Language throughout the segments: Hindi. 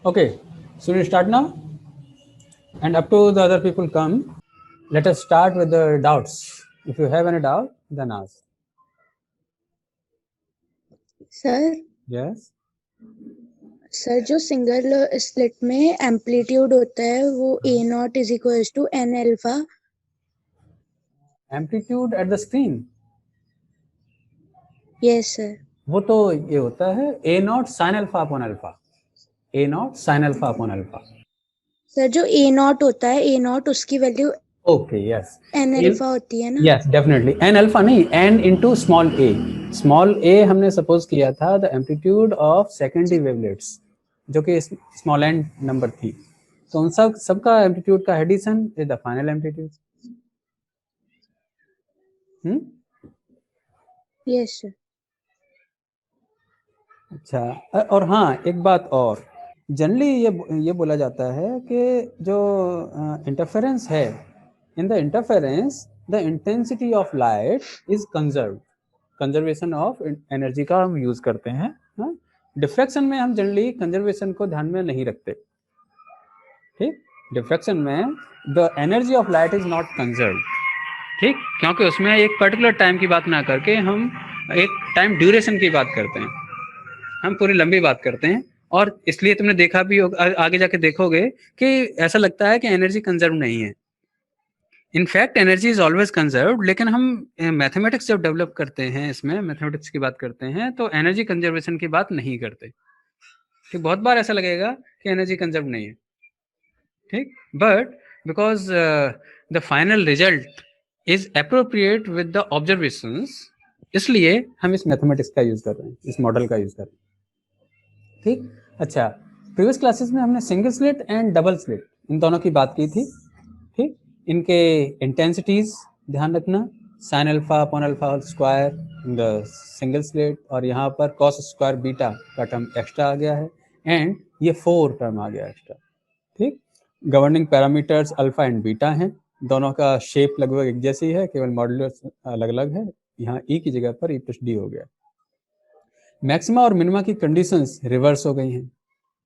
Okay, so we start now, and up to the other people come. Let us start with the doubts. If you have any doubt, then ask. Sir Yes. Sir जो सिंगल स्लिट में एम्पलीट्यूड होता है वो A naught is equal to N alpha. Amplitude at the screen. Yes sir. वो तो ये होता है A naught sine alpha upon alpha. A naught sine alpha upon alpha. Sir जो ए नॉट होता है ए नॉट उसकी value okay yes. N alpha होती है ना. यस डेफिनेटली एन अल्फा नहीं, एन इंटू स्मॉल ए. स्मॉल ए हमने सपोज किया था the amplitude of secondary wavelets, जो कि स्मॉल एन नंबर थी. तो उन सबका एम्पलीट्यूड का addition is the final amplitude. Yes sir. अच्छा, और हाँ एक बात और, जनरली ये बोला जाता है कि जो इंटरफेरेंस है, in the interference the intensity of light is conserve. Conservation of energy का हम यूज करते हैं. डिफ्रैक्शन में हम जनरली कंजर्वेशन को ध्यान में नहीं रखते. ठीक, डिफ्रैक्शन में the energy of light is not conserve. ठीक, क्योंकि उसमें एक पर्टिकुलर टाइम की बात ना करके हम एक टाइम ड्यूरेशन की बात करते हैं, हम पूरी लंबी बात करते हैं. और इसलिए तुमने देखा भी आगे जाके देखोगे कि ऐसा लगता है कि एनर्जी कंजर्व नहीं है. In fact energy is always conserve. लेकिन हम मैथमेटिक्स जब डेवलप करते हैं, इसमें मैथमेटिक्स की बात करते हैं, तो एनर्जी कंजर्वेशन की बात नहीं करते. ठीक, बहुत बार ऐसा लगेगा कि एनर्जी कंजर्व नहीं है. ठीक, but because the final result is appropriate with the observations, इसलिए हम इस मैथमेटिक्स का यूज कर रहे हैं, इस मॉडल का यूज कर रहे हैं. ठीक, अच्छा, प्रीवियस क्लासेस में हमने single slit and double slit इन दोनों की बात की थी. ठीक, इनके इंटेंसिटीज ध्यान रखना, sine alpha upon alpha whole square in the single slit, और यहाँ पर कॉस स्क्वायर बीटा का टर्म एक्स्ट्रा आ गया है, एंड ये 4 टर्म आ गया एक्स्ट्रा. ठीक, governing parameters alpha and beta हैं. दोनों का शेप लगभग एक जैसी है, केवल मॉड्यूलस अलग अलग है. यहाँ ई की जगह पर ई प्लस डी हो गया. मैक्सिमा और मिनिमा की कंडीशंस रिवर्स हो गई हैं.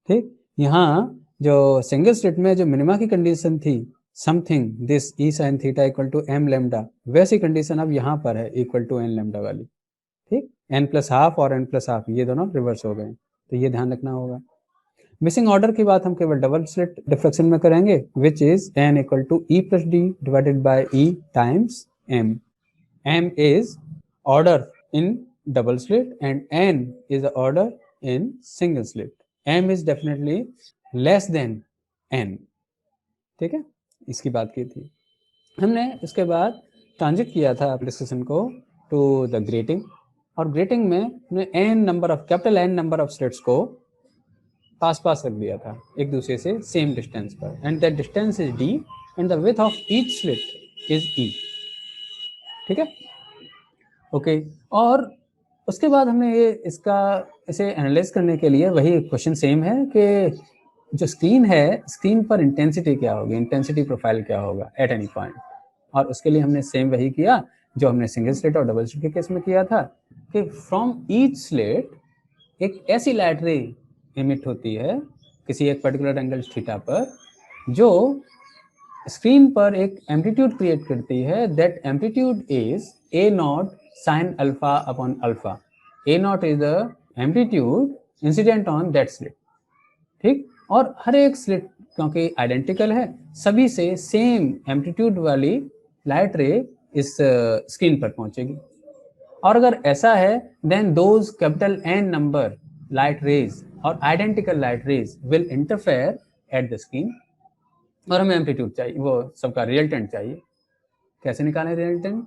ठीक, यहाँ जो सिंगल स्लिट में जो मिनिमा की कंडीशन थी, something this e sine theta equal to m lambda, वैसी कंडीशन अब यहाँ पर है इक्वल टू एन लेमडा वाली. ठीक, एन प्लस हाफ और एन प्लस हाफ ये दोनों रिवर्स हो गए, तो ये ध्यान रखना होगा. मिसिंग ऑर्डर की बात हम केवल डबल स्लिट डिफ्रैक्शन में करेंगे, which is n equal to e plus d divided by e times m. M is order in double slit and n is the order in single slit. m is definitely less than n. ठीक है, इसकी बात की थी हमने. इसके बाद ट्रांजिट किया था डिस्कशन को टू द ग्रेटिंग, और ग्रेटिंग में हमने n number of capital n number of slits को पास रख दिया था एक दूसरे से सेम डिस्टेंस पर, and that distance is d and the width of each slit is e. ठीक है, ओके. और उसके बाद हमने ये इसे एनालाइज करने के लिए वही क्वेश्चन सेम है कि जो स्क्रीन है, स्क्रीन पर इंटेंसिटी क्या होगी, इंटेंसिटी प्रोफाइल क्या होगा एट एनी पॉइंट. और उसके लिए हमने सेम वही किया जो हमने सिंगल स्लिट और डबल स्लिट के केस में किया था, कि फ्रॉम ईच स्लिट एक ऐसी लाइट रे इमिट होती है किसी एक पर्टिकुलर एंगल थीटा पर, जो स्क्रीन पर एक एम्पलीट्यूड क्रिएट करती है. That amplitude is A not sin alpha upon alpha. A naught is the amplitude incident on that slit. ठीक, और हर एक स्लिट क्योंकि आइडेंटिकल है, सभी से सेम एम्पलीट्यूड वाली लाइट रे इस स्क्रीन पर पहुंचेगी. और अगर ऐसा है, then those capital N number light rays और identical light rays will interfere at the screen, और हमें एम्पलीट्यूड चाहिए, वो सबका रिजल्टेंट चाहिए. कैसे निकालें रिजल्टेंट?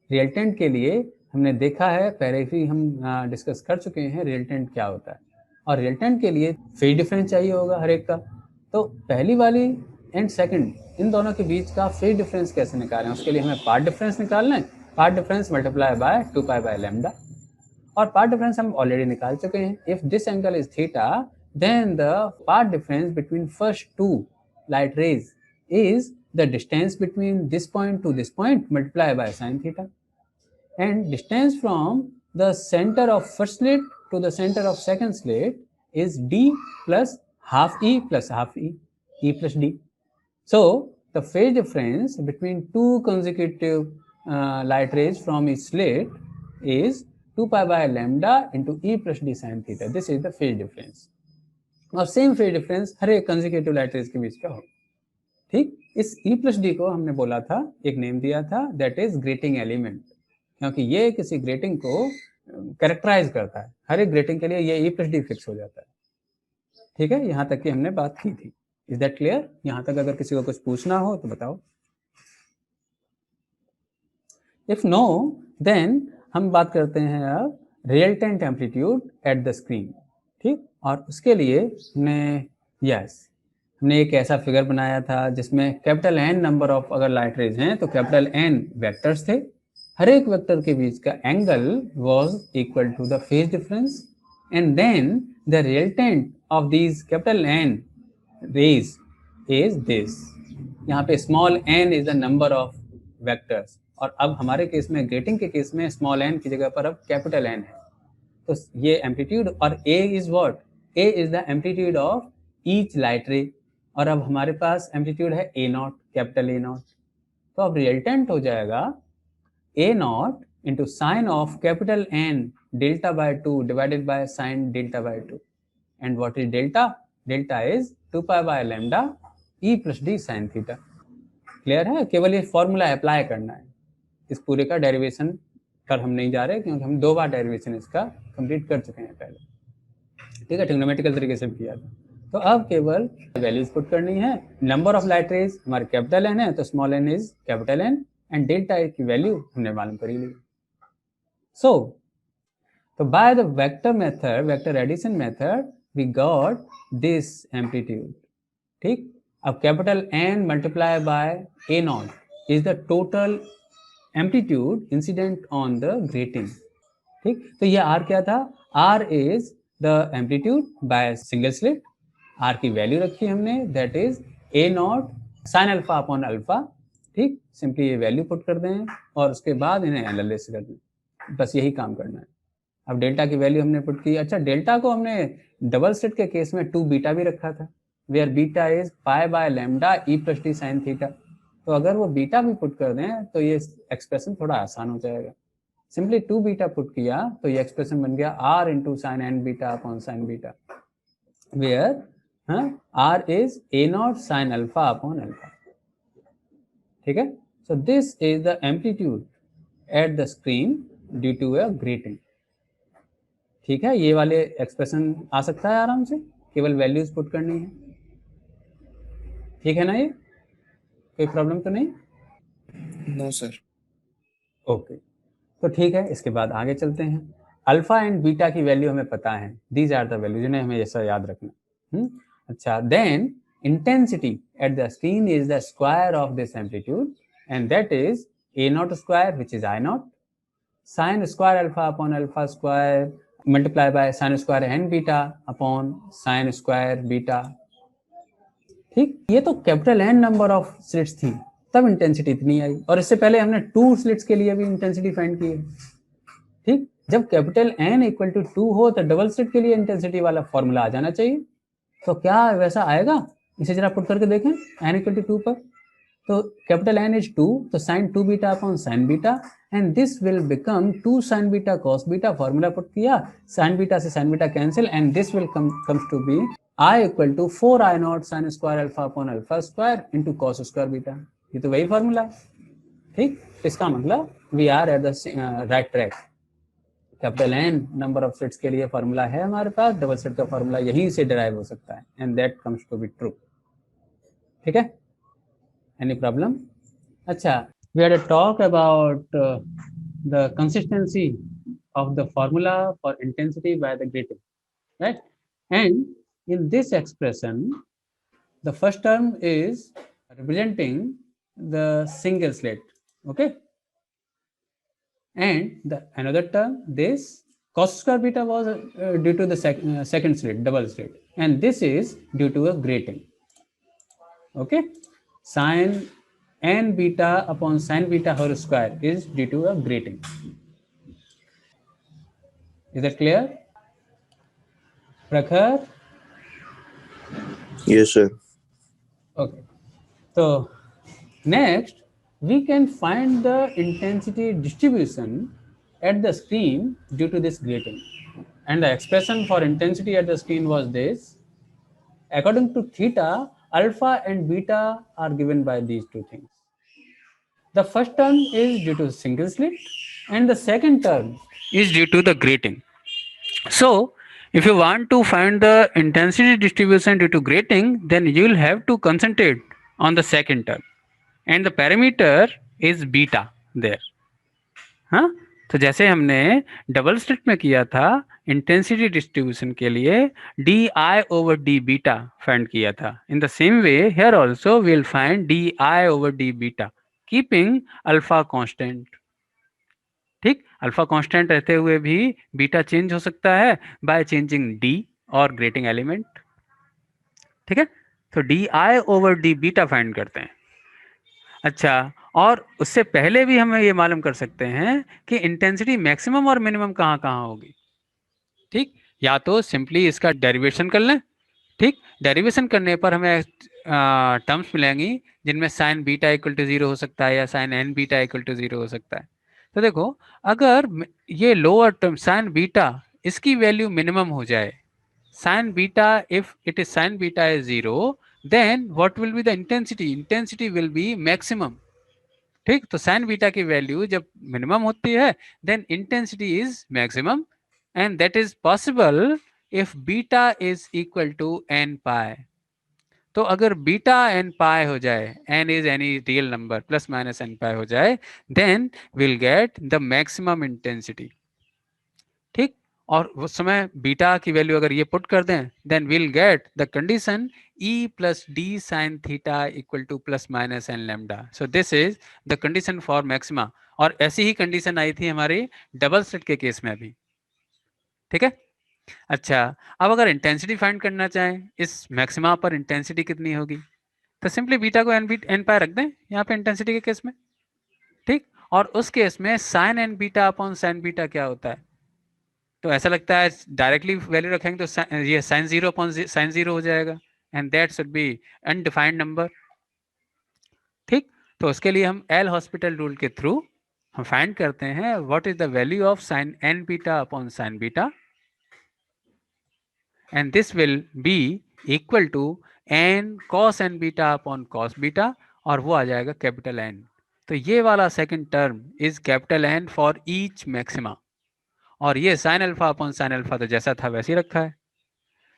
रिजल्टेंट के लिए हमने देखा है, पहले ही हम डिस्कस कर चुके हैं रिजल्टेंट क्या होता है. और रिजल्टेंट के लिए फेज डिफरेंस चाहिए होगा हर एक का. तो पहली वाली एंड सेकंड, इन दोनों के बीच का फेज डिफरेंस कैसे निकालें? उसके लिए हमें पार्ट डिफरेंस निकालना है. Path difference multiply by 2 pi by lambda, और पार्ट डिफरेंस हम ऑलरेडी निकाल चुके हैं. If this angle is theta, then the path difference between first two light rays is the distance between this point to this point multiplied by sin theta, and distance from the center of first slit to the center of second slit is d plus half E plus half E, E plus D. So the phase difference between two consecutive light rays from each slit is 2 pi by lambda into E plus D sin theta. This is the phase difference. और सेम फेज डिफरेंस हर एक कंसेक्यूटिव लाइट रेज के बीच का हो. ठीक, इस E प्लस डी को हमने बोला था, एक नेम दिया था, दैट इज ग्रेटिंग एलिमेंट, क्योंकि ये किसी ग्रेटिंग को कैरेक्टराइज करता है. हर एक ग्रेटिंग के लिए ये E प्लस डी फिक्स हो जाता है. ठीक है, यहां तक की हमने बात की थी. Is that clear? यहां तक अगर किसी को कुछ पूछना हो तो बताओ. इफ नो देन हम बात करते हैं अब resultant amplitude at the screen. ठीक, और उसके लिए हमने एक ऐसा फिगर बनाया था जिसमें कैपिटल एन नंबर ऑफ अगर लाइट रेज हैं तो कैपिटल एन वेक्टर्स थे. हर एक वेक्टर के बीच का angle was equal to the phase difference, and then the resultant of these capital N rays is this. यहाँ पे small N is the number of vectors, और अब हमारे केस में ग्रेटिंग के केस में स्मॉल एन की जगह पर अब कैपिटल एन है. तो ये एम्पलीट्यूड, और A is what? A is the amplitude of each light ray, और अब हमारे पास एम्पलीट्यूड है A naught, capital A naught. तो अब रिजल्टेंट हो जाएगा A naught into sine of capital N delta by 2 divided by sine delta by 2. And what is delta? Delta is 2 pi by lambda E plus D sine theta. Clear है? केवल ये फॉर्मूला अप्लाई करना है. इस पूरे का डेरिवेशन पर हम नहीं जा रहे क्योंकि हम 2 बार डेरिवेशन इसका कंप्लीट कर चुके हैं पहले. ठीक है, ट्रिग्नोमेट्रिकल तरीके से भी किया था. तो अब केवल वैल्यूज पुट करनी है. नंबर ऑफ लाइट रेज हमारे कैपिटल एन है तो small N is capital N, and delta A की वैल्यू हमने मालूम कर ली. सो तो by the vector method, vector addition method, we got this amplitude. ठीक, अब capital N multiply by A naught is the total amplitude incident on the grating. ठीक, तो ये आर क्या था? R is the amplitude by single slit. Are की वैल्यू रखी हमने, that is A naught sine alpha upon alpha. ठीक, सिंपली ये वैल्यू पुट कर दें और उसके बाद इन्हें एनालिसिस कर दें. बस यही काम करना है. अब डेल्टा की वैल्यू हमने पुट की. अच्छा, डेल्टा को हमने डबल स्लिट के केस में 2 बीटा भी रखा था, where beta is pi by lambda E plus D sine theta. तो अगर वो बीटा भी पुट कर दें तो ये एक्सप्रेशन थोड़ा आसान हो जाएगा. सिंपली 2 बीटा पुट किया तो ये एक्सप्रेशन बन गया R into sine N beta upon sine beta, where R is A naught sine alpha upon alpha. ठीक है, so this is the amplitude at the screen due to a grating. ठीक है, ये वाले एक्सप्रेशन आ सकता है आराम से, केवल वैल्यूज पुट करनी है. ठीक है ना? ये कोई प्रॉब्लम तो नहीं? No sir. ओके, तो ठीक है, इसके बाद आगे चलते हैं. अल्फा एंड बीटा की वैल्यू हमें पता है, दीज आर द वैल्यू, जिन्हें हमें ऐसा याद रखना. अच्छा, then intensity at the screen is the square of this amplitude, and that is A naught square which is I not sine square alpha upon alpha square multiply by sine square N beta upon sine square beta. ठीक, ये तो capital N number of slits थी तब इंटेंसिटी इतनी आई, और इससे पहले हमने 2 स्लिट्स के लिए भी इंटेंसिटी फाइंड की है. ठीक, जब कैपिटल एन इक्वल टू 2 हो तो डबल स्लिट के लिए इंटेंसिटी वाला फॉर्मूला आ जाना चाहिए. तो क्या वैसा आएगा? इसे जरा पुट करके देखें. एन इक्वल टू 2 पर तो कैपिटल एन इज 2, तो sine 2 beta upon sine beta, and this will become 2 sine beta cos beta. Formula put किया, साइन बीटा से sine beta cancel, and this will comes to be I equal to 4 I not sine square alpha upon alpha square into cos square beta. ये तो वही फॉर्मूला. ठीक, इसका मतलब we are at the right track. Capital N number of slits के लिए फॉर्मूला है हमारे पास, डबल स्लिट का फॉर्मूला यहीं से डिराइव हो सकता है, and that comes to be true. ठीक है, एनी प्रॉब्लम? अच्छा, we had a talk about the consistency of the formula for intensity by the grating, right? And in this expression the first term is representing the single slit, okay, and the another term, this cos square beta, was due to the second slit, double slit, and this is due to a grating. Okay, sin n beta upon sin beta whole square is due to a grating. Is that clear? Prakhar? Yes, sir. Okay. So next, we can find the intensity distribution at the screen due to this grating. And the expression for intensity at the screen was this. According to theta, alpha and beta are given by these two things. The first term is due to single slit and the second term is due to the grating. So, if you want to find the intensity distribution due to grating, then you will have to concentrate on the second term. And the parameter is beta there. हाँ, तो जैसे हमने डबल स्लिट में किया था इंटेंसिटी डिस्ट्रीब्यूशन के लिए D I over D beta find किया था, in the same way here also we will find D I over D beta keeping alpha constant. ठीक, अल्फा कांस्टेंट रहते हुए भी बीटा चेंज हो सकता है बाय चेंजिंग डी और ग्रेटिंग एलिमेंट। ठीक है, तो D I over D beta find करते हैं। अच्छा, और उससे पहले भी हमें ये मालूम कर सकते हैं कि इंटेंसिटी मैक्सिमम और मिनिमम कहाँ कहाँ होगी। ठीक, या तो सिंपली इसका डेरिवेशन कर लें। ठीक, डेरिवेशन करने पर हमें टर्म्स मिलेंगी जिनमें साइन बीटा इक्वल टू 0 हो सकता है या sine N beta equal to 0 हो सकता है। तो देखो, अगर ये लोअर टर्म साइन बीटा इसकी वैल्यू मिनिमम हो जाए, sine beta if it is sine beta is 0, then what will be the intensity? Intensity will be maximum. ठीक, तो साइन बीटा की वैल्यू जब मिनिमम होती है then intensity is maximum and that is possible if beta is equal to N पाई। तो अगर बीटा एन पाई हो जाए, N is any real number plus minus N pi हो जाए, then will get the maximum intensity. ठीक, और उस समय बीटा की वैल्यू अगर ये पुट कर दें then will get the condition E plus d sin theta equal to plus minus n lambda. So this is the condition for maxima. और ऐसी ही कंडीशन आई थी हमारी डबल स्लिट के केस में भी। ठीक है, अच्छा, अब अगर इंटेंसिटी फाइंड करना चाहें इस मैक्सिमा पर इंटेंसिटी कितनी होगी, तो सिंपली बीटा को एन पाई रख दें यहाँ पे इंटेंसिटी के केस में। ठीक, और उस केस में sine N beta upon sine beta क्या होता है? तो ऐसा लगता है डायरेक्टली वैल्यू रखेंगे तो ये साइन 0 अपॉन साइन 0 हो जाएगा and that should be undefined number। ठीक, तो उसके लिए हम एल हॉस्पिटल रूल के थ्रू हम फाइंड करते हैं what is the value of sine N beta upon sine beta, and this will be equal to N cos N beta upon cos beta, और वो आ जाएगा कैपिटल एन। तो ये वाला second term is capital N for each maxima, और ये sine alpha upon sine alpha तो जैसा था वैसे ही रखा है।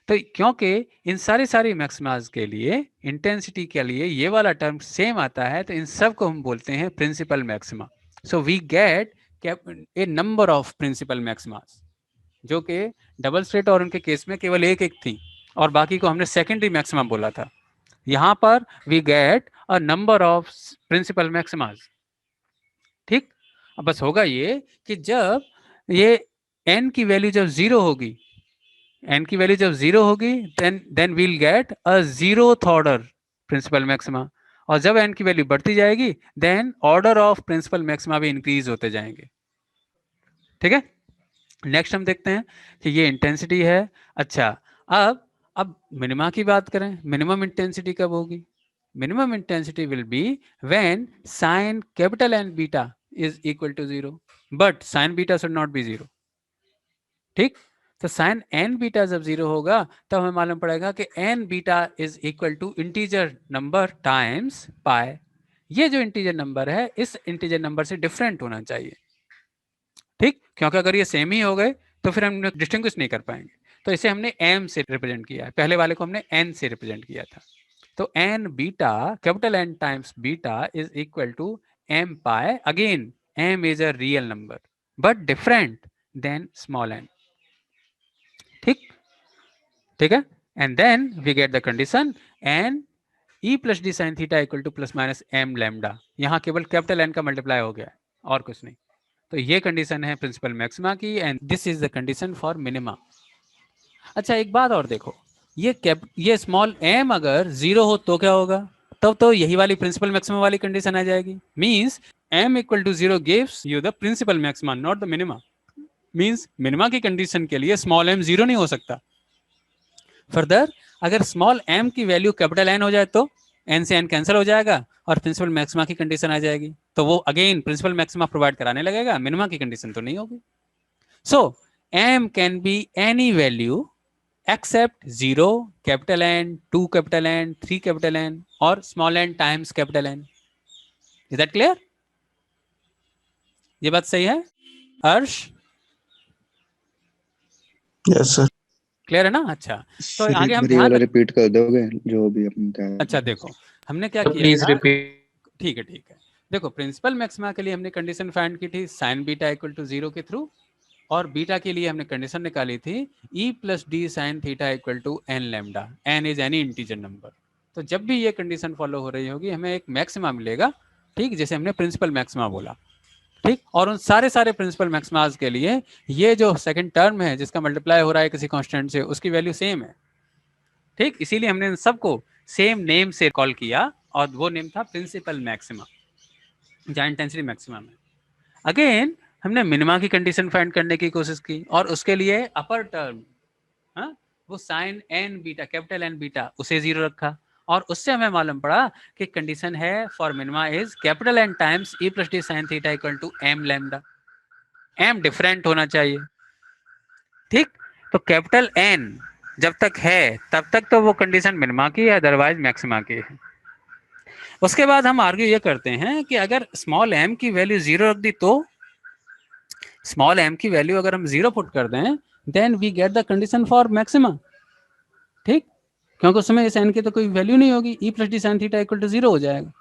तो क्योंकि इन सारी मैक्सिमाज के लिए इंटेंसिटी के लिए ये वाला टर्म सेम आता है, तो इन सब को हम बोलते हैं principal maxima. So we get a number of principal maximas, जो कि डबल स्लिट और उनके केस में केवल एक थी और बाकी को हमने सेकेंडरी मैक्सिमा बोला था। यहाँ पर we get a number of principal maximas. ठीक, अब बस होगा ये कि जब ये n की वैल्यू जब 0 होगी, n की वैल्यू जब 0 होगी then we'll get a 0th order principal maxima, और जब n की वैल्यू बढ़ती जाएगी then order of principal maxima भी इंक्रीज होते जाएंगे। ठीक है, नेक्स्ट हम देखते हैं कि ये इंटेंसिटी है। अच्छा, अब मिनिमा की बात करें, मिनिमम इंटेंसिटी कब होगी? Minimum intensity will be when sine capital N beta is equal to 0 but sine beta should not be 0। ठीक, तो साइन एन बीटा जब 0 होगा तब हमें मालूम पड़ेगा कि N beta is equal to integer number times pi. ये जो इंटीजर नंबर है इस इंटीजर नंबर से डिफरेंट होना चाहिए। ठीक, क्योंकि अगर ये सेम ही हो गए तो फिर हम डिस्टिंग्विश नहीं कर पाएंगे, तो इसे हमने एम से रिप्रेजेंट किया है, पहले वाले को हमने एन से रिप्रेजेंट किया था। तो N beta capital N times beta is equal to M pi, again M is a real number but different then small N. ठीक है, and then we get the condition N E plus D sine theta equal to plus minus M lambda. यहाँ केवल कैपिटल एन का मल्टीप्लाई हो गया और कुछ नहीं। तो ये कंडीशन है प्रिंसिपल मैक्सिमा की, and this is the condition for minima. अच्छा, एक बात और देखो, ये स्मॉल एम अगर 0 हो तो क्या होगा? तब तो यही वाली प्रिंसिपल मैक्सिमा वाली कंडीशन आ जाएगी। Means M equal to 0 gives you the principal maxima not the minima. Means minima की कंडीशन के लिए स्मॉल एम 0 नहीं हो सकता। फर्दर अगर स्मॉल m की वैल्यू कैपिटल N हो जाए तो n से n कैंसिल हो जाएगा और प्रिंसिपल मैक्सिमा की कंडीशन आ जाएगी, तो वो अगेन प्रिंसिपल मैक्सिमा प्रोवाइड कराने लगेगा, मिनिमा की कंडीशन तो नहीं होगी। So m can be any value except 0, capital N, 2 capital N, 3 capital N और small n times capital N। Is that clear? ये बात सही है हर्ष? Yes sir. क्लियर है ना? अच्छा, तो सर आगे एक हम बार ये ध्यान वाला रिपीट कर दोगे जो भी अपन क्या अच्छा देखो हमने क्या किया प्लीज था, रिपीट। ठीक है ठीक है। देखो प्रिंसिपल मैक्सिमा के लिए हमने कंडीशन फाइंड की थी साइन बीटा इक्वल टू 0 के थ्रू, और बीटा के लिए हमने कंडीशन निकाली थी e plus D sine theta equal to N lambda, N is any integer number. तो जब भी ये कंडीशन फॉलो हो रही होगी हमें एक मैक्सिमा मिलेगा, ठीक, जैसे हमने प्रिंसिपल मैक्सिमा बोला, ठीक। और उन सारे प्रिंसिपल मैक्सिमास के लिए ये जो सेकंड टर्म है जिसका मल्टीप्लाई हो रहा है किसी कांस्टेंट से, उसकी वैल्यू सेम है, ठीक। इसीलिए हमने इन सबको सेम नेम से कॉल किया और वो नेम था प्रिंसिपल मैक्सिमा जहाँ इंटेंसिटी मैक्सिमम है। अगेन हमने मिनिमा की कंडीशन फाइंड करने की कोशिश की और उसके लिए अपर टर्म, हाँ, वो sine N beta capital N beta उसे 0 रखा, और उससे हमें मालूम पड़ा कि कंडीशन है for minima is capital N times E plus D sine theta equal to M lambda. M different होना चाहिए, ठीक। तो कैपिटल एन जब तक है तब तक तो वो कंडीशन मिनिमा की है, अदरवाइज मैक्सिमा की है। उसके बाद हम आर्ग्यू ये करते हैं कि अगर स्मॉल m की वैल्यू 0 रख दी तो स्मॉल m की वैल्यू अगर हम 0 पुट कर दें then we get the condition for maxima, ठीक, क्योंकि उस समय इस n की तो कोई वैल्यू नहीं होगी, e plus D sine theta equal to 0 हो जाएगा,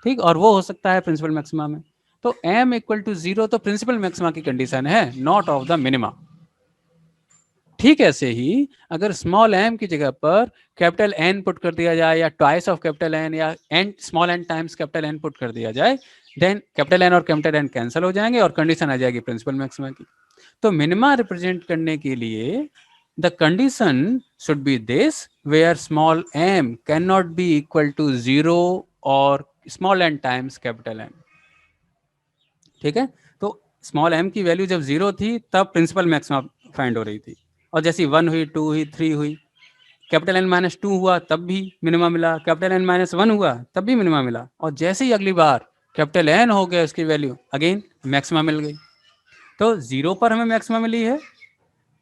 ठीक, और वो हो सकता है प्रिंसिपल मैक्सिमा में। तो m इक्वल टू 0 तो प्रिंसिपल मैक्सिमा की कंडीशन है, नॉट ऑफ द मिनिमा। ठीक ऐसे ही अगर स्मॉल m की जगह पर कैपिटल N पुट कर दिया जाए या ट्वाइस ऑफ कैपिटल N या n small n times capital N put कर दिया जाए, देन कैपिटल N और कैपिटल N कैंसिल हो जाएंगे और कंडीशन आ जाएगी प्रिंसिपल मैक्सिमा की। तो मिनिमा रिप्रेजेंट करने के लिए the condition should be this where small m can not be equal to 0 और small n times capital N, ठीक है। तो स्मॉल m की वैल्यू जब 0 थी तब प्रिंसिपल मैक्सिमा फाइंड हो रही थी, और जैसी 1 हुई 2 हुई 3 हुई, कैपिटल N माइनस 2 हुआ तब भी मिनिमा मिला, कैपिटल N माइनस 1 हुआ तब भी मिनिमा मिला, और जैसे ही अगली बार कैपिटल N हो गया उसकी वैल्यू अगेन मैक्सिमा मिल गई। तो 0 पर हमें मैक्सिमा मिली है,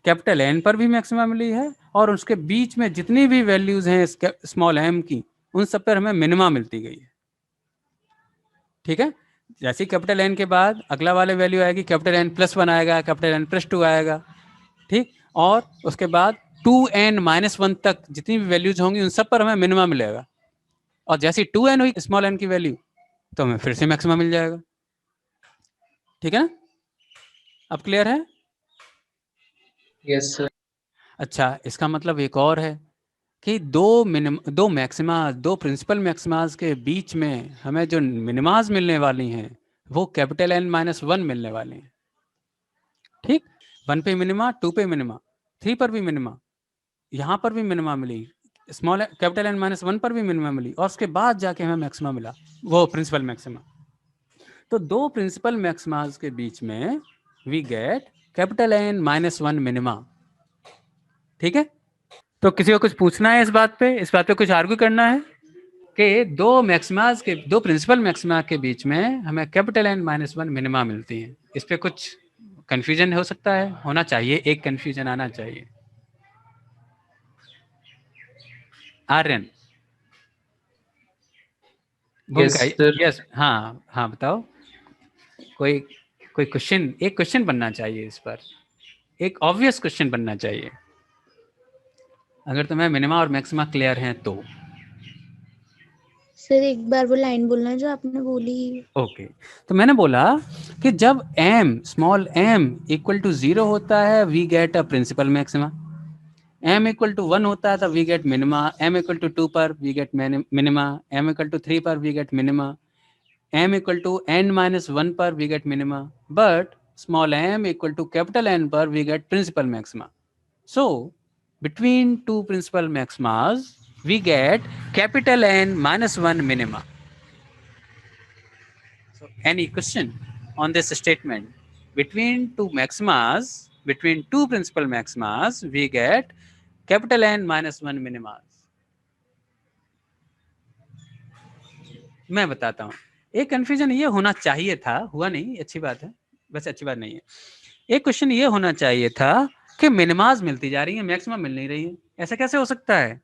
कैपिटल N पर भी मैक्सिमा मिली है, और उसके बीच में जितनी भी वैल्यूज हैं स्मॉल m की उन सब पर हमें मिनिमा मिलती गई है, ठीक है। जैसे कैपिटल N के बाद अगला वाले वैल्यू आएगी कैपिटल N प्लस 1 आएगा, कैपिटल N प्लस 2 आएगा, ठीक, और उसके बाद 2n माइनस 1 तक जितनी भी वैल्यूज होंगी उन सब पर हमें मिनिमा मिलेगा, और जैसे 2n हुई स्मॉल n की वैल्यू तो हमें फिर से मैक्सिमा मिल जाएगा, ठीक है ना? अब क्लियर है? Yes sir. अच्छा, इसका मतलब एक और है कि दो मैक्सिमा, दो प्रिंसिपल मैक्सिमाज के बीच में हमें जो मिनिमाज मिलने वाली हैं वो कैपिटल N माइनस 1 मिलने वाली हैं, ठीक। 1 पे मिनिमा, 2 पे मिनिमा, 3 पर भी मिनिमा, यहाँ पर भी मिनिमा मिली, स्मॉल कैपिटल N माइनस 1 पर भी मिनिमा मिली, और उसके बाद जाके हमें मैक्सिमा मिला, वो प्रिंसिपल मैक्सिमा। तो दो प्रिंसिपल मैक्सिमाज के बीच में we get capital N minus 1 minima, ठीक है। तो किसी को कुछ पूछना है इस बात पे कुछ आर्ग्यू करना है कि दो प्रिंसिपल मैक्सिमा के बीच में हमें कैपिटल N माइनस 1 मिनिमा मिलती है, इस पे कुछ कंफ्यूजन हो सकता है, होना चाहिए, एक कंफ्यूजन आना चाहिए। आर्यन, यस भूमिका, सर। यस, हाँ हाँ बताओ, कोई कोई क्वेश्चन, एक क्वेश्चन बनना चाहिए इस पर, एक ऑब्वियस क्वेश्चन बनना चाहिए, अगर तुम्हें मिनिमा और मैक्सिमा क्लियर हैं तो। सर एक बार वो लाइन बोलना जो आपने बोली। ओके, तो मैंने बोला कि जब m small m equal to 0 होता है we get a principal maxima, m equal to 1 होता है तब we get minima, m equal to 2 पर we get minima, m equal to 3 पर we get minima, m equal to n minus 1 पर we get minima, but small m equal to capital N पर we get principal maxima. So between two principal maximas we get capital N minus 1 minima. So any question on this statement? Between two principal maximas we get capital N minus 1 मिनिमास। मैं बताता हूँ, एक कंफ्यूजन ये होना चाहिए था, हुआ नहीं, अच्छी बात है, वैसे अच्छी बात नहीं है। एक क्वेश्चन ये होना चाहिए था कि मिनिमास मिलती जा रही है, मैक्सिमा मिल नहीं रही है, ऐसा कैसे हो सकता है?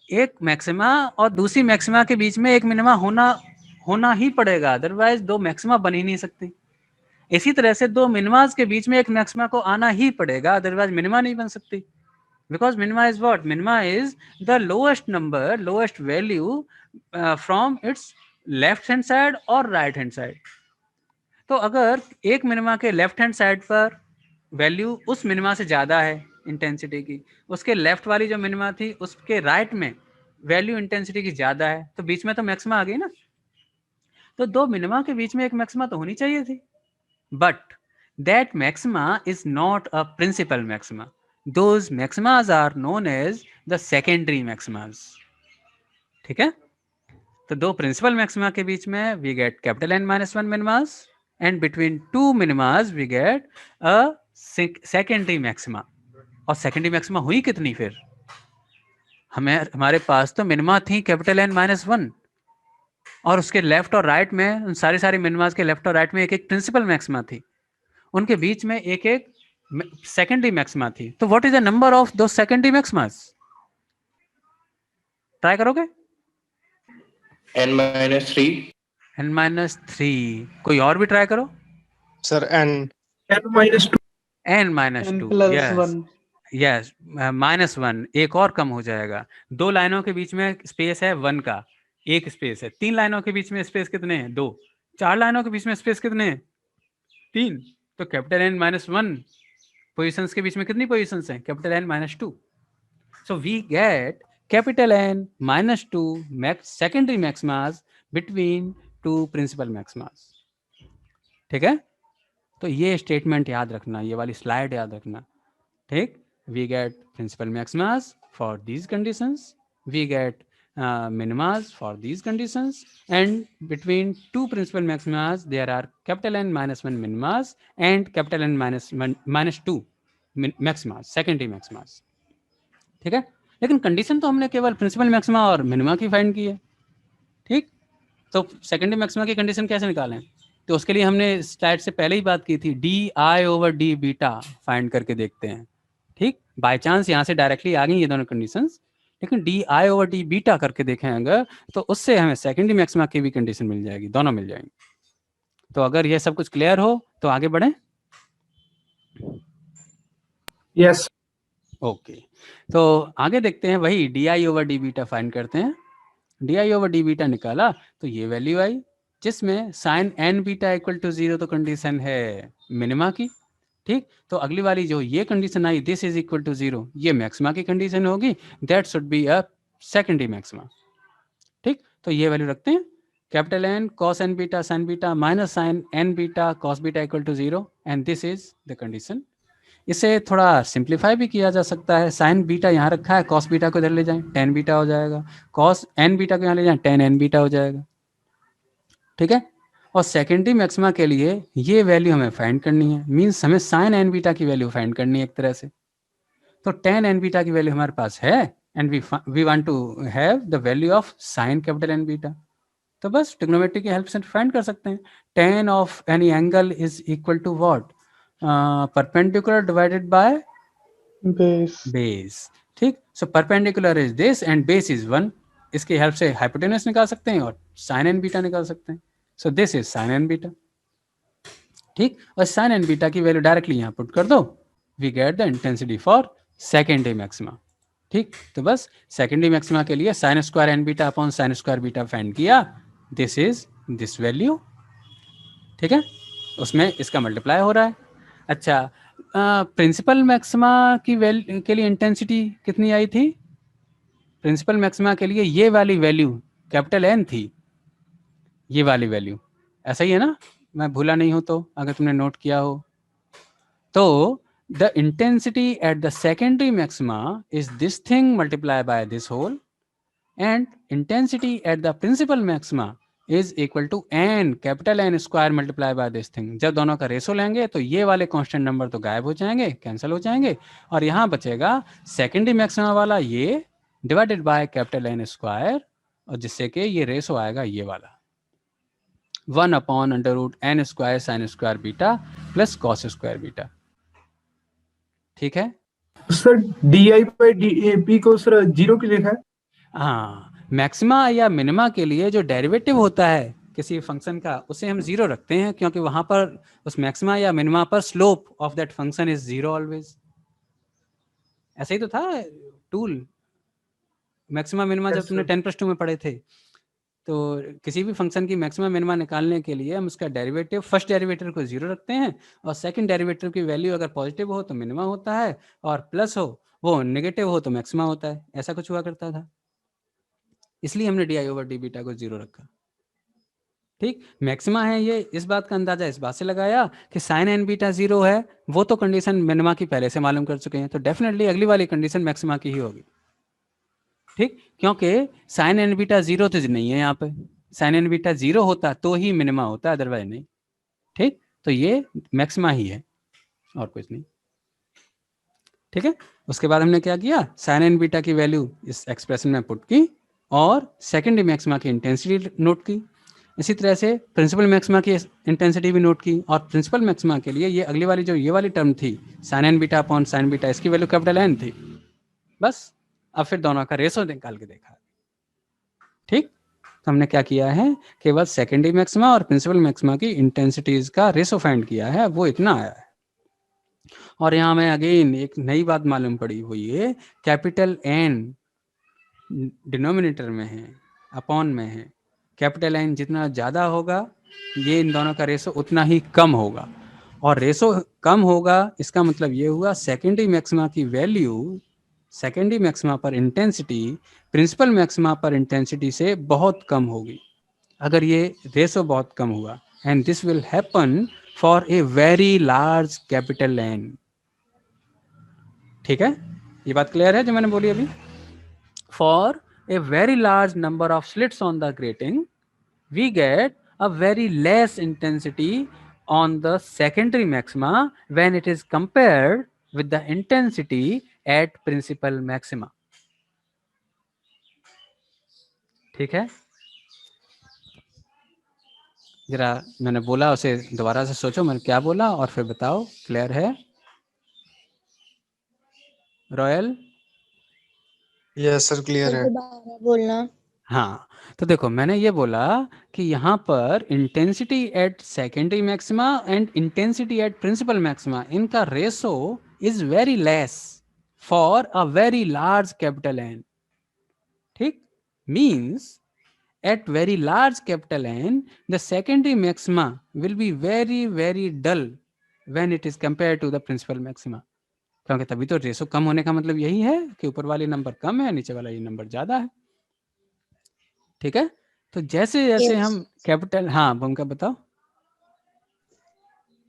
एक मैक्सिमा और दूसरी मैक्सिमा के बीच में एक मिनिमा होना ही पड़ेगा, अदरवाइज दो मैक्सिमा बन ही नहीं सकती। इसी तरह से दो मिनिमास के बीच में एक मैक्सिमा को आना ही पड़ेगा, अदरवाइज मिनिमा नहीं बन सकती। Because minima is what? Minima is the lowest number, lowest value from its left hand side और राइट हैंड साइड। तो अगर एक मिनिमा के लेफ्ट हैंड साइड पर वैल्यू उस मिनिमा से ज़्यादा है इंटेंसिटी की, उसके लेफ्ट वाली जो मिनिमा थी उसके राइट में वैल्यू इंटेंसिटी की ज़्यादा है, तो बीच में तो मैक्सिमा आ गई ना। तो दो मिनिमा के बीच में एक मैक्सिमा तो होनी चाहिए थी, but that maxima is not a principal maxima. Those maximas are known as the secondary maximas. ठीक है, तो दो प्रिंसिपल मैक्सिमा के बीच में we get capital N minus 1 minimas, and between two minimas we get a secondary maxima. और सेकेंडरी मैक्सिमा हुई कितनी फिर? हमारे पास तो मिनिमा थी कैपिटल N माइनस 1, और उसके लेफ्ट और राइट में, उन सारी मिनिमास के लेफ्ट और राइट में एक एक प्रिंसिपल मैक्सिमा थी, उनके बीच में एक एक सेकेंडरी मैक्सिमा थी। तो what is the number of दो सेकेंडरी मैक्सिमास? ट्राई करोगे? N-3। N-3। कोई और भी ट्राई करो। Sir N N-2। Yes yes, -1 एक और कम हो जाएगा। दो लाइनों के बीच में स्पेस है 1 का, एक स्पेस है। तीन लाइनों के बीच में स्पेस कितने हैं? 2। चार लाइनों के बीच में स्पेस कितने हैं? 3। तो कैपिटल N-1 पोजीशंस के बीच में कितनी पोजीशंस हैं? Capital N-2। So we get capital N-2 secondary maximas between two principal maximas. ठीक है, तो ये स्टेटमेंट याद रखना, ये वाली स्लाइड याद रखना। ठीक, we get principal maximas for these conditions, we get minimas for these conditions, and between two principal maximas there are capital N minus 1 minimas and capital N minus 2 maximas, secondary maximas। ठीक है, लेकिन कंडीशन तो हमने केवल प्रिंसिपल मैक्सिमा और मिनिमा की फाइंड की है। ठीक, तो सेकेंडरी मैक्सिमा की कंडीशन कैसे निकालें? तो उसके लिए हमने स्लाइड से पहले ही बात की थी, DI/D बीटा फाइंड करके देखते हैं। ठीक, बाय चांस यहाँ से डायरेक्टली आ गई ये दोनों कंडीशंस, लेकिन DI/D बीटा करके देखें अगर, तो उससे हमें सेकेंडरी मैक्सिमा की भी कंडीशन मिल जाएगी, दोनों मिल जाएंगी। तो अगर ये सब कुछ क्लियर हो तो आगे बढ़ें। यस। ओके, तो आगे देखते हैं, वही DI/D बीटा फाइंड करते हैं। DI/D बीटा निकाला तो ये वैल्यू आई, जिसमें sine N beta equal to 0 तो कंडीशन है मिनिमा की। ठीक, तो अगली वाली जो ये कंडीशन आई, दिस इज इक्वल टू 0, ये मैक्सिमा की कंडीशन होगी, that should be a secondary maxima. ठीक, तो ये वैल्यू रखते हैं, capital N cos N beta sin beta minus sine N beta cos beta equal to 0, and this is the condition. इसे थोड़ा सिंप्लीफाई भी किया जा सकता है, साइन बीटा यहाँ रखा है, cos बीटा को इधर ले जाएं, tan बीटा हो जाएगा, cos N बीटा को यहाँ ले जाएं, tan N बीटा हो जाएगा। ठीक है, और सेकेंडरी मैक्सिमा के लिए ये वैल्यू हमें फाइंड करनी है, मींस हमें साइन N बीटा की वैल्यू फाइंड करनी है एक तरह से। तो tan N बीटा की वैल्यू हमारे पास है, and we want to have the value of sine capital N beta. तो बस ट्रिग्नोमेट्री की हेल्प से फाइंड कर सकते हैं। tan of any angle is equal to what? Perpendicular divided by base. ठीक, so perpendicular is this and base is 1। इसकी हेल्प से हाइपोटेनस निकाल सकते हैं और साइन N बीटा निकाल सकते हैं। So this is sine N beta. ठीक, और साइन N बीटा की वैल्यू डायरेक्टली यहाँ पुट कर दो, we get the intensity for secondary maxima. ठीक, तो बस सेकेंडरी मैक्सिमा के लिए sine square N beta upon sine square beta find किया, दिस इज दिस वैल्यू। ठीक है, उसमें इसका मल्टीप्लाई हो रहा है। अच्छा, प्रिंसिपल मैक्सिमा की वैल्यू के लिए इंटेंसिटी कितनी आई थी? प्रिंसिपल मैक्सिमा के लिए ये वाली वैल्यू कैपिटल N थी, ये वाली वैल्यू, ऐसा ही है ना? मैं भूला नहीं हूं तो, अगर तुमने नोट किया हो तो, the intensity at the secondary maxima is this thing multiply by this whole, and intensity at the principal maxima is equal to N capital N square multiply by this thing. जब दोनों का रेशो लेंगे तो ये वाले कांस्टेंट नंबर तो गायब हो जाएंगे, कैंसिल हो जाएंगे, और यहाँ बचेगा सेकेंडरी मैक्सिमा वाला ये divided by capital N square, और जिससे कि ये रेशो आएगा ये वाला 1/√n square sine square beta plus cos square beta. ठीक है सर di/dp को सर 0 क्यों लिखा है? हाँ, मैक्सिमा या मिनिमा के लिए जो डेरिवेटिव होता है किसी फंक्शन का उसे हम 0 रखते हैं, क्योंकि वहां पर उस मैक्सिमा या मिनिमा पर slope of that function is 0 always. ऐसा ही तो था टूल मैक्सिमा मिनिमा जब Yes, तुमने sir. 10+2 में पढ़े थे, तो किसी भी फंक्शन की मैक्सिमा मिनिमा निकालने के लिए हम उसका डेरिवेटिव, फर्स्ट डेरिवेटिव को 0 रखते हैं, और सेकंड डेरिवेटिव की वैल्यू अगर पॉजिटिव हो तो मिनिमा होता है, और प्लस हो वो नेगेटिव हो तो मैक्सिमा होता है। ऐसा कुछ हुआ करता था, इसलिए हमने di/d बीटा को 0 रखा। ठीक, मैक्सिमा है ये, इस बात का अंदाजा इस बात से लगाया कि साइन एन बीटा 0 है, वो तो कंडीशन मिनिमा की पहले से मालूम कर चुके हैं, तो डेफिनेटली अगली वाली कंडीशन मैक्सिमा की ही होगी। ठीक, क्योंकि साइन एन बीटा 0 तो नहीं है यहाँ पे, साइन एन बीटा 0 होता तो ही मिनिमा होता, अदरवाइज नहीं। ठीक, तो ये मैक्सिमा ही है और कुछ नहीं। ठीक है, उसके बाद हमने क्या किया, साइन एन बीटा की वैल्यू इस एक्सप्रेशन में पुट की और सेकेंडरी मैक्सिमा की इंटेंसिटी नोट की। इसी तरह से प्रिंसिपल मैक्सिमा की इंटेंसिटी भी नोट की, और प्रिंसिपल मैक्सिमा के लिए ये अगली वाली जो ये वाली टर्म थी sine N beta upon sine beta, इसकी वैल्यू कैपिटल एन थी। बस अब फिर दोनों का रेशो निकाल के देखा। ठीक, तो हमने क्या किया है, केवल सेकेंडरी मैक्सिमा और प्रिंसिपल मैक्सिमा की इंटेंसिटीज का रेशो फाइंड किया है, वो इतना आया है। और यहाँ में अगेन एक नई बात मालूम पड़ी हुई है, कैपिटल एन डिनोमिनेटर में है, अपॉन में है। कैपिटल एन जितना ज़्यादा होगा ये इन दोनों का रेशो उतना ही कम होगा, और रेशो कम होगा इसका मतलब ये हुआ सेकेंडरी मैक्सिमा की वैल्यू सेकेंडरी मैक्सिमा पर इंटेंसिटी प्रिंसिपल मैक्सिमा पर इंटेंसिटी से बहुत कम होगी अगर ये रेशो बहुत कम हुआ, and this will happen for a very large capital N. ठीक है, ये बात क्लियर है जो मैंने बोली अभी। For a very large number of slits on the grating, we get a very less intensity on the secondary maxima when it is compared with the intensity at principal maxima. ठीक है, जरा मैंने बोला उसे दोबारा से सोचो, मैंने क्या बोला और फिर बताओ, क्लियर है? रॉयल? यस सर, क्लियर है। दोबारा बोलना। हाँ, तो देखो मैंने ये बोला कि यहाँ पर intensity at secondary maxima and intensity at principal maxima, इनका ratio is very less for a very large capital N. ठीक, means at very large capital N the secondary maxima will be very very dull when it is compare to the principal maxima, क्योंकि तभी तो रेशो कम होने का मतलब यही है कि ऊपर वाली नंबर कम है, नीचे वाला ये नंबर ज्यादा है। ठीक है, तो जैसे जैसे Yes. हम कैपिटल, हाँ भूमिका बताओ।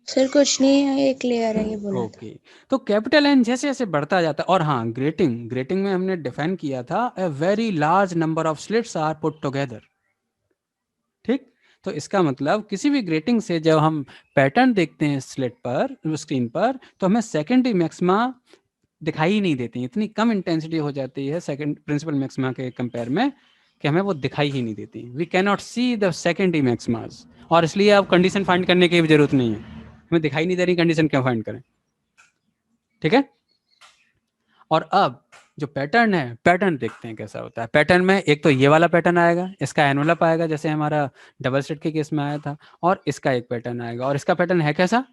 सर कुछ नहीं है, ये क्लियर है, ये बोला था। ओके, तो कैपिटल एन जैसे जैसे बढ़ता जाता है, और हाँ ग्रेटिंग में हमने डिफाइन किया था a very large number of slits are put together. ठीक, तो इसका मतलब किसी भी ग्रेटिंग से जब हम पैटर्न देखते हैं स्लिट पर स्क्रीन पर, तो हमें सेकेंडरी मैक्सिमा दिखाई ही नहीं देती, इतनी कम इंटेंसिटी हो जाती है सेकंड प्रिंसिपल मैक्सिमा के कंपेयर में कि हमें वो दिखाई ही नहीं देती। We can not see the secondary maximas, और इसलिए अब कंडीशन फाइंड करने की भी जरूरत नहीं है, हमें दिखाई नहीं दे रही कंडीशन क्यों फाइंड करें। ठीक है, और अब जो पैटर्न है, पैटर्न देखते हैं कैसा होता है। पैटर्न में एक तो ये वाला पैटर्न आएगा, इसका एनवलप आएगा जैसे हमारा डबल स्लिट के केस में आया था, और इसका एक पैटर्न आएगा, और इसका पैटर्न है कैसा,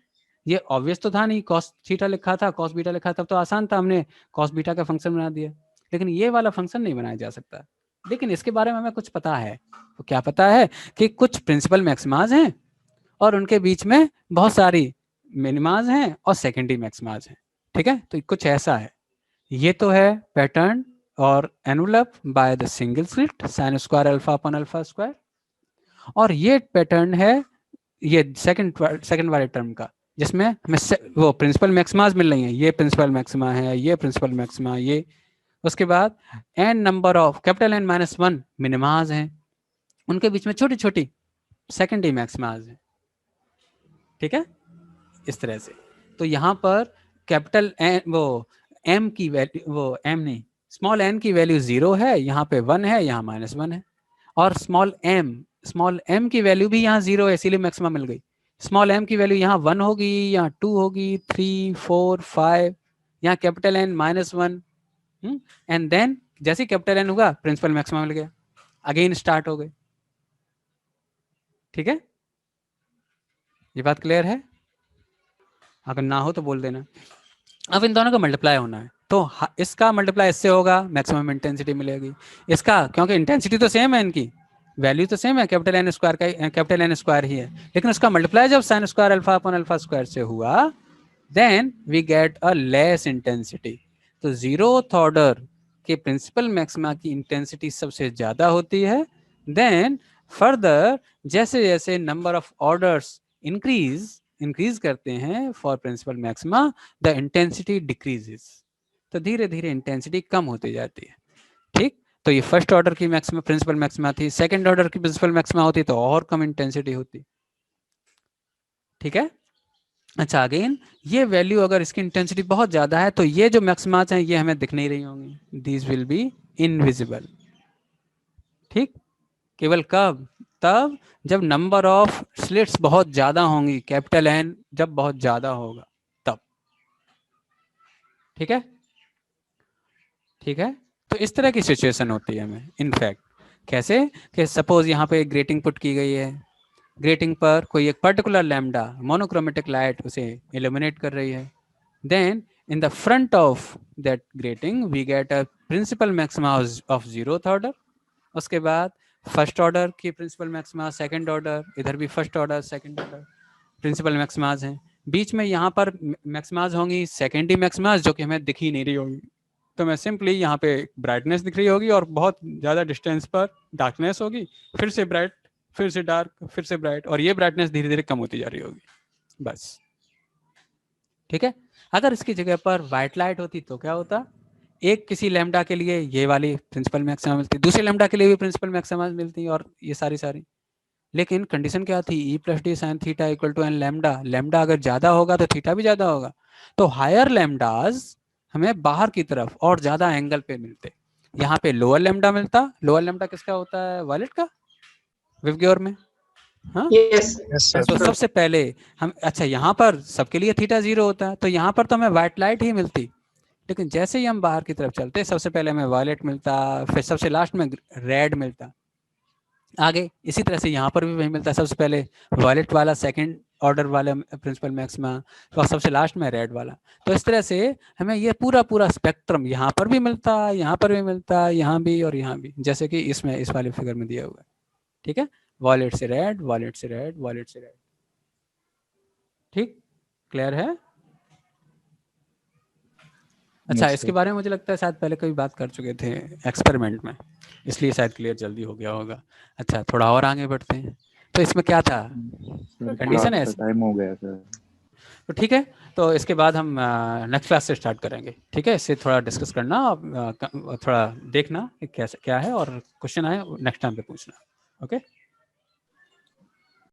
ये ऑब्वियस तो था नहीं, cos थीटा लिखा था, cos बीटा लिखा था, तो आसान था, हमने cos बीटा का फंक्शन बना दिया। लेकिन ये वाला फंक्शन नहीं बनाया जा सकता, लेकिन इसके बारे में हमें कुछ पता है। तो क्या पता है कि कुछ प्रिंसिपल मैक्सिमाज हैं और उनके बीच में बहुत सारी मिनिमाज हैं और सेकेंडरी मैक्सिमाज हैं। ठीक है, तो कुछ ऐसा है, ये तो है पैटर्न और envelope by the single slit sign square alpha upon alpha square, और ये पैटर्न है ये सेकंड वाले टर्म का, जिसमें हमें वो प्रिंसिपल मैक्सिमाज मिल रही हैं, ये प्रिंसिपल मैक्सिमा है, ये प्रिंसिपल मैक्सिमा, ये, उसके बाद n number of capital N-1 मिनिमाज हैं, उनके बीच में छोटी छोटी सेकेंडरी मैक्सिमाज है, ठीक है, इस तरह से। तो यहाँ पर कैपिटल एन, वो एम की वैल्यू, वो एम नहीं, स्मॉल एन की वैल्यू 0 है, यहाँ पे 1 है, यहाँ -1 है, और स्मॉल एम की वैल्यू भी यहाँ 0 है, इसीलिए मैक्सिमम मिल गई। स्मॉल एम की वैल्यू यहाँ 1 होगी, यहाँ 2 होगी, 3, 4, 5, यहाँ कैपिटल एन -1, एंड देन जैसे कैपिटल एन होगा प्रिंसिपल मैक्सिमम मिल गया, अगेन स्टार्ट हो गए, ठीक है, ये बात क्लियर है? अगर ना हो तो बोल देना। अब इन दोनों का मल्टीप्लाई होना है, तो इसका मल्टीप्लाई इससे होगा, मैक्सिमम इंटेंसिटी मिलेगी। इसका, क्योंकि इंटेंसिटी तो सेम है, इनकी वैल्यू तो सेम है, कैपिटल एन स्क्वायर का, कैपिटल एन स्क्वायर ही है, लेकिन उसका मल्टीप्लाई जब sine square alpha upon alpha square से हुआ, then we get a less intensity. तो 0th ऑर्डर के प्रिंसिपल मैक्सिमा की इंटेंसिटी सबसे ज्यादा होती है, देन फर्दर जैसे जैसे नंबर ऑफ ऑर्डर्स इंक्रीज करते हैं for principal maxima, the intensity decreases, तो धीरे धीरे इंटेंसिटी कम होती जाती है, ठीक। तो ये फर्स्ट ऑर्डर की मैक्सिमा प्रिंसिपल मैक्सिमा थी, सेकंड ऑर्डर की प्रिंसिपल मैक्सिमा होती तो और कम इंटेंसिटी होती, ठीक है। अच्छा, अगेन ये वैल्यू अगर इसकी इंटेंसिटी बहुत ज्यादा है तो ये जो मैक्सिमाज हैं ये हमें दिख नहीं रही होंगी, दीज विल बी इनविजिबल, ठीक। केवल कब? तब जब नंबर ऑफ स्लिट्स बहुत ज्यादा होंगी, कैपिटल एन जब बहुत ज्यादा होगा तब, ठीक है, ठीक है। तो इस तरह की सिचुएशन होती है हमें इनफैक्ट। कैसे कि सपोज यहाँ पे एक ग्रेटिंग पुट की गई है, ग्रेटिंग पर कोई एक पर्टिकुलर लैम्डा मोनोक्रोमेटिक लाइट उसे इल्यूमिनेट कर रही है, then in the front of that grating we get a principal maxima of 0th order, उसके बाद फर्स्ट ऑर्डर की प्रिंसिपल मैक्सिमा, सेकंड ऑर्डर, इधर भी first order second order principal maximas हैं, बीच में यहाँ पर मैक्सिमाज होंगी सेकेंडरी मैक्सिमाज जो कि हमें दिख ही नहीं रही होगी, तो मैं सिंपली यहाँ पे ब्राइटनेस दिख रही होगी और बहुत ज़्यादा डिस्टेंस पर डार्कनेस होगी, फिर से ब्राइट, फिर से डार्क, फिर से ब्राइट, और ये ब्राइटनेस धीरे धीरे कम होती जा रही होगी, बस, ठीक है। अगर इसकी जगह पर व्हाइट लाइट होती तो क्या होता, एक किसी लैम्डा के लिए ये वाली प्रिंसिपल मैक्सिमा मिलती, दूसरे लैम्डा के लिए भी प्रिंसिपल मैक्सिमा मिलती, और ये सारी, लेकिन कंडीशन क्या थी, E + D sin theta equal to n lambda, lambda अगर ज्यादा होगा तो थीटा भी ज्यादा होगा, तो हायर लैम्डाज हमें बाहर की तरफ और ज्यादा एंगल पे मिलते, यहाँ पे लोअर लैम्डा मिलता। लोअर लैम्डा किसका होता है? वायलेट का, विवग्योर में, हाँ Yes. Yes, sir. तो सबसे पहले हम, अच्छा यहाँ पर सबके लिए थीटा 0 होता है, तो यहाँ पर तो हमें व्हाइट लाइट ही मिलती, लेकिन जैसे ही हम बाहर की तरफ चलते सबसे पहले हमें वायलेट मिलता, फिर सबसे लास्ट में रेड मिलता, आगे इसी तरह से यहाँ पर भी वही मिलता है, सबसे पहले वायलेट वाला, सेकंड ऑर्डर वाला प्रिंसिपल मैक्सिमा, और सबसे लास्ट में रेड वाला। तो इस तरह से हमें ये पूरा स्पेक्ट्रम यहाँ पर भी मिलता, यहाँ पर भी मिलता, यहाँ भी और यहाँ भी, जैसे कि इसमें इस वाले फिगर में दिया हुआ है, ठीक है, वायलेट से रेड, वायलेट से रेड, वायलेट से रेड, ठीक, क्लियर है? अच्छा, इसके बारे में मुझे लगता है शायद पहले कभी बात कर चुके थे एक्सपेरिमेंट में, इसलिए शायद क्लियर जल्दी हो गया होगा। अच्छा, थोड़ा और आगे बढ़ते हैं। तो इसमें क्या था, कंडीशन है, टाइम हो गया सर। तो ठीक है, तो इसके बाद हम नेक्स्ट क्लास से स्टार्ट करेंगे, ठीक है। इससे थोड़ा डिस्कस करना, थोड़ा देखना कि कैसे क्या है, और क्वेश्चन आए नेक्स्ट टाइम पे पूछना, ओके।